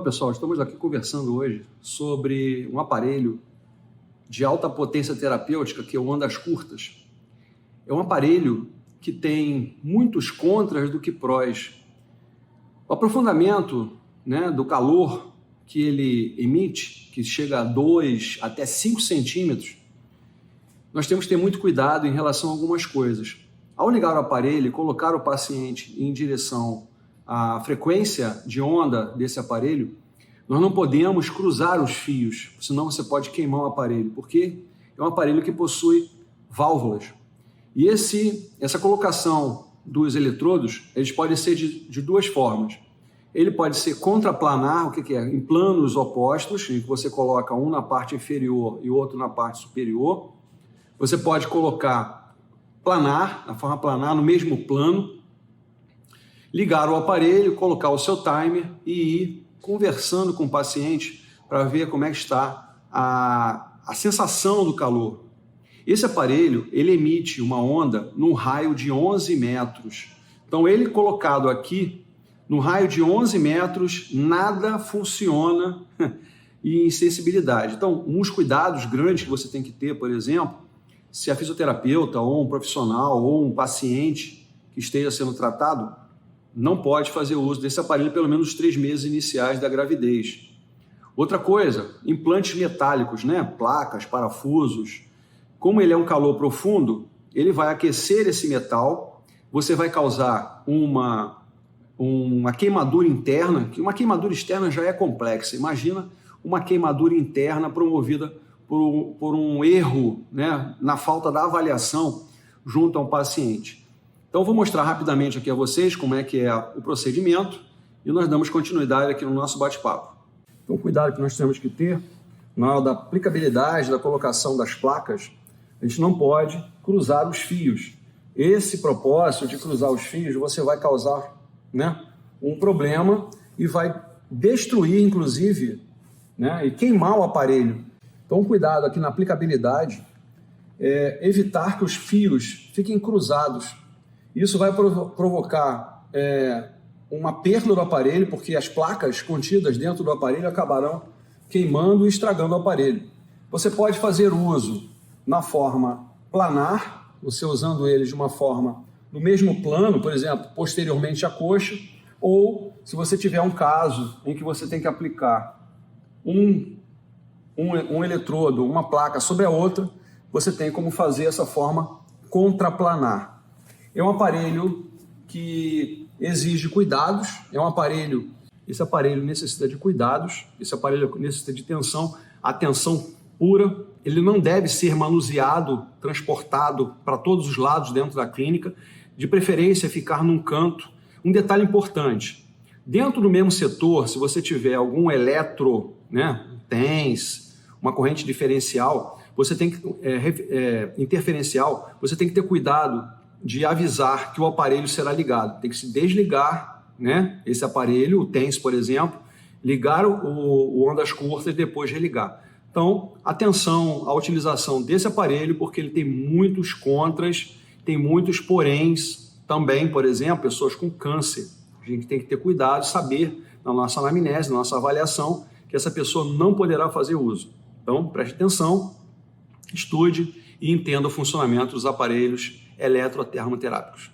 pessoal, estamos aqui conversando hoje sobre um aparelho de alta potência terapêutica que é o ondas curtas. É um aparelho que tem muitos contras do que prós. O aprofundamento, do calor que ele emite, que chega a 2 até 5 centímetros, nós temos que ter muito cuidado em relação a algumas coisas. Ao ligar o aparelho e colocar o paciente em direção à frequência de onda desse aparelho, nós não podemos cruzar os fios, senão você pode queimar o aparelho, porque é um aparelho que possui válvulas. E essa colocação dos eletrodos, eles podem ser de duas formas. Ele pode ser contraplanar, o que é? Em planos opostos, em que você coloca um na parte inferior e o outro na parte superior. Você pode colocar planar, na forma planar, no mesmo plano, ligar o aparelho, colocar o seu timer e ir conversando com o paciente para ver como é que está a sensação do calor. Esse aparelho, ele emite uma onda num raio de 11 metros. Então, ele colocado aqui, no raio de 11 metros, nada funciona em sensibilidade. Então, uns cuidados grandes que você tem que ter, por exemplo, se a fisioterapeuta ou um profissional ou um paciente que esteja sendo tratado não pode fazer uso desse aparelho pelo menos os 3 meses iniciais da gravidez. Outra coisa, implantes metálicos, placas, parafusos. Como ele é um calor profundo, ele vai aquecer esse metal, você vai causar uma queimadura interna, que uma queimadura externa já é complexa. Imagina uma queimadura interna promovida por um erro, na falta da avaliação junto ao paciente. Então, vou mostrar rapidamente aqui a vocês como é que é o procedimento e nós damos continuidade aqui no nosso bate-papo. Então, o cuidado que nós temos que ter na hora da aplicabilidade, da colocação das placas, a gente não pode cruzar os fios. Esse propósito de cruzar os fios, você vai causar um problema e vai destruir, inclusive, e queimar o aparelho. Então, cuidado aqui na aplicabilidade, evitar que os fios fiquem cruzados. Isso vai provocar uma perda do aparelho, porque as placas contidas dentro do aparelho acabarão queimando e estragando o aparelho. Você pode fazer uso na forma planar, você usando ele de uma forma no mesmo plano, por exemplo, posteriormente à coxa, ou se você tiver um caso em que você tem que aplicar um eletrodo, uma placa sobre a outra, você tem como fazer essa forma contraplanar. É um aparelho que exige cuidados, esse aparelho necessita de cuidados, esse aparelho necessita de atenção pura, ele não deve ser manuseado, transportado para todos os lados dentro da clínica, de preferência ficar num canto. Um detalhe importante, dentro do mesmo setor, se você tiver algum TENS, uma corrente diferencial, você tem que, interferencial, você tem que ter cuidado de avisar que o aparelho será ligado. Tem que se desligar, esse aparelho, o TENS, por exemplo, ligar o ondas curtas e depois religar. Então, atenção à utilização desse aparelho, porque ele tem muitos contras, tem muitos poréns também, por exemplo, pessoas com câncer. A gente tem que ter cuidado, saber na nossa anamnese, na nossa avaliação, que essa pessoa não poderá fazer uso. Então, preste atenção, estude e entenda o funcionamento dos aparelhos eletrotermoterápicos.